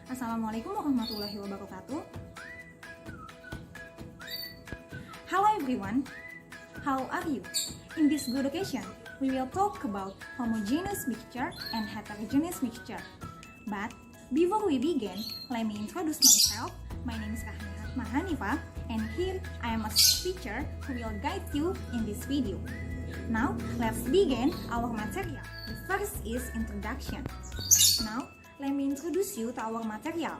Assalamualaikum warahmatullahi wabarakatuh. Hello everyone, how are you? In this good occasion, we will talk about homogeneous mixture and heterogeneous mixture. But before we begin, let me introduce myself. My name is Rahmi Hatma, and here I am a teacher who will guide you in this video. Now, let's begin our material. The first is introduction. Now, let me introduce you to our material.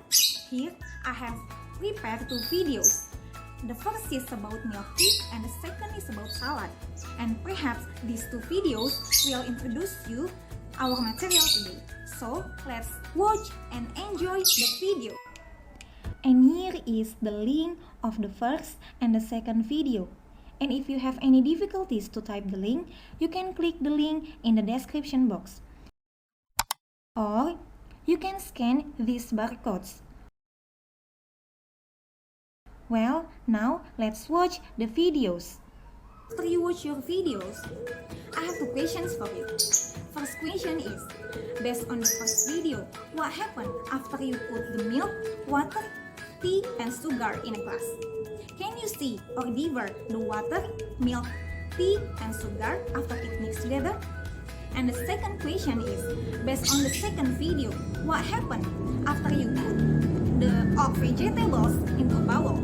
Here, I have prepared two videos. The first is about milk tea and the second is about salad. And perhaps these two videos will introduce you our material today. So, let's watch and enjoy the video. And here is the link of the first and the second video. And if you have any difficulties to type the link, you can click the link in the description box. Or you can scan these barcodes. Well, now let's watch the videos. After you watch your videos, I have two questions for you. First question is, based on the first video, what happened after you put the milk, water, tea, and sugar in a glass? Can you see or divert the water, milk, tea, and sugar after it mixed together? And the second question is, based on the second video, what happened after you put all vegetables into a bowl?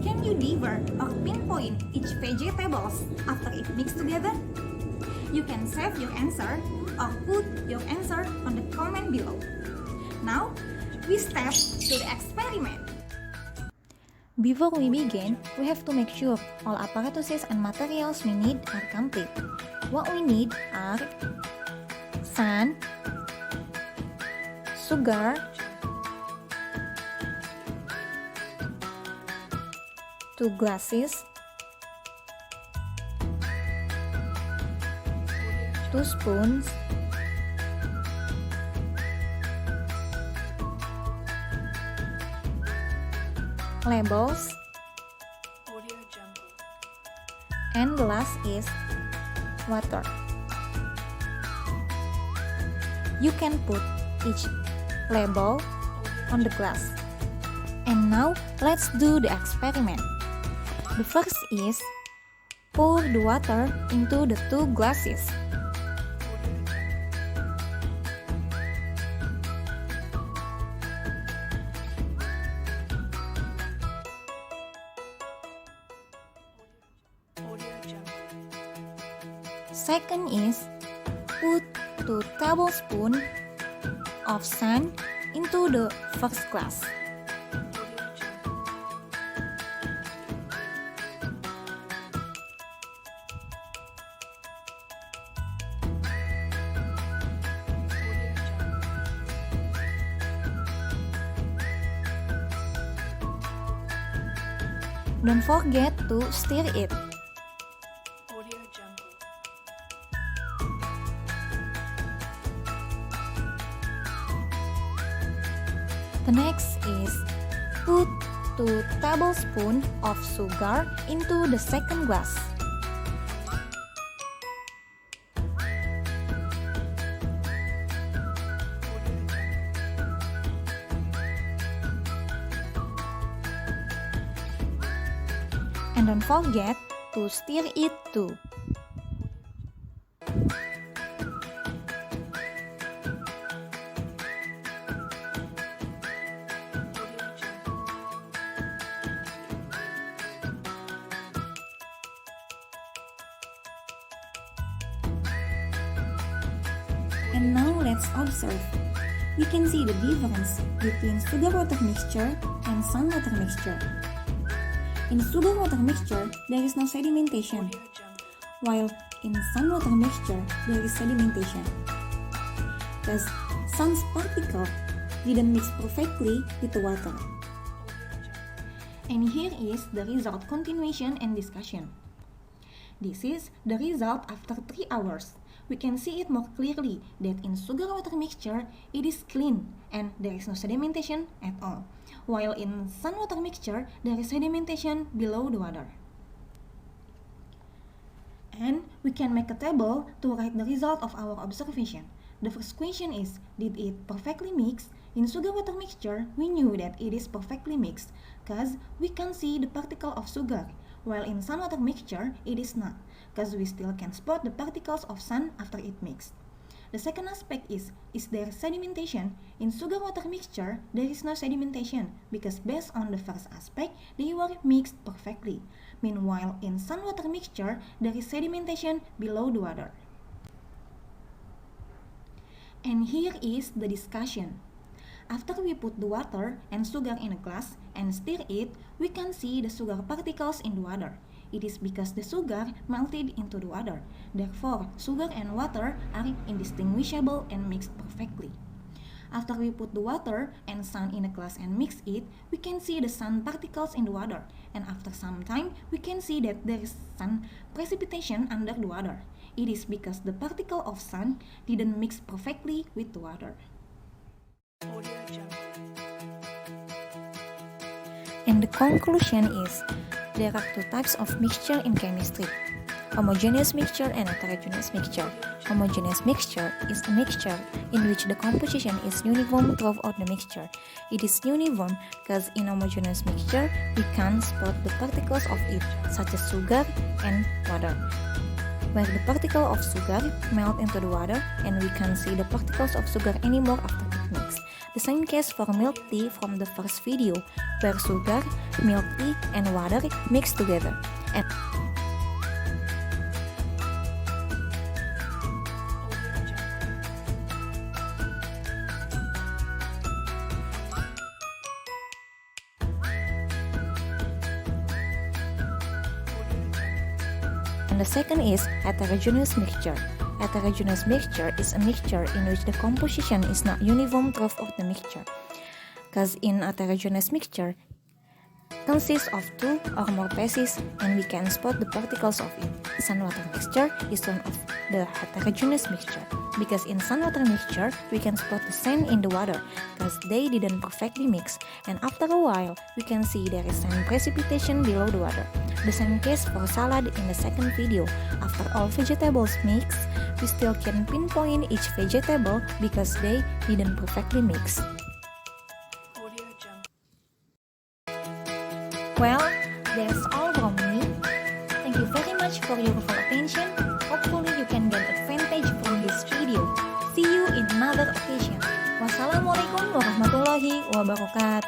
Can you divert or pinpoint each vegetables after it mixed together? You can save your answer or put your answer on the comment below. Now, we step to the experiment. Before we begin, we have to make sure all apparatuses and materials we need are complete. What we need are sun, sugar, 2 glasses, 2 spoons, labels, and the last is water. You can put each label on the glass. And now let's do the experiment. The first is pour the water into the 2 glasses. Second is put 2 tablespoons of sand into the first glass. Don't forget to stir it. The next is put 2 tablespoons of sugar into the second glass. And don't forget to stir it too. And now let's observe. We can see the difference between sugar water mixture and sun water mixture. In sugar water mixture, there is no sedimentation, while in sun water mixture, there is sedimentation. Thus, sun's particle didn't mix perfectly with the water. And here is the result continuation and discussion. This is the result after 3 hours. We can see it more clearly that in sugar water mixture, it is clean and there is no sedimentation at all, while in sun water mixture, there is sedimentation below the water. And we can make a table to write the result of our observation. The first question is, did it perfectly mix? In sugar-water mixture, we knew that it is perfectly mixed, cause we can see the particle of sugar, while in sun-water mixture, it is not, cause we still can spot the particles of sun after it mixed. The second aspect is there sedimentation? In sugar-water mixture, there is no sedimentation, because based on the first aspect, they were mixed perfectly. Meanwhile, in sun-water mixture, there is sedimentation below the water. And here is the discussion. After we put the water and sugar in a glass and stir it, we can see the sugar particles in the water. It is because the sugar melted into the water. Therefore, sugar and water are indistinguishable and mixed perfectly. After we put the water and sun in a glass and mix it, we can see the sun particles in the water. And after some time, we can see that there is sun precipitation under the water. It is because the particle of sun didn't mix perfectly with the water. And the conclusion is, there are two types of mixture in chemistry: homogeneous mixture and heterogeneous mixture. Homogeneous mixture is a mixture in which the composition is uniform throughout the mixture. It is uniform because in homogeneous mixture, we can spot the particles of it, such as sugar and water, where the particle of sugar melt into the water and we can't see the particles of sugar anymore after it mixed. The same case for milk tea from the first video, where sugar, milk tea, and water mix together. And the second is heterogeneous mixture. Heterogeneous mixture is a mixture in which the composition is not uniform throughout the mixture. Because in heterogeneous mixture consists of two or more phases and we can spot the particles of it. Sun-water mixture is one of the heterogeneous mixture, because in sun-water mixture we can spot the sand in the water because they didn't perfectly mix, and after a while we can see there is sand precipitation below the water. The same case for salad in the second video. After all vegetables mix, we still can pinpoint each vegetable because they didn't perfectly mix. Well, that's all from me. Thank you very much for your full attention. Hopefully you can get advantage from this video. See you in another occasion. Wassalamualaikum warahmatullahi wabarakatuh.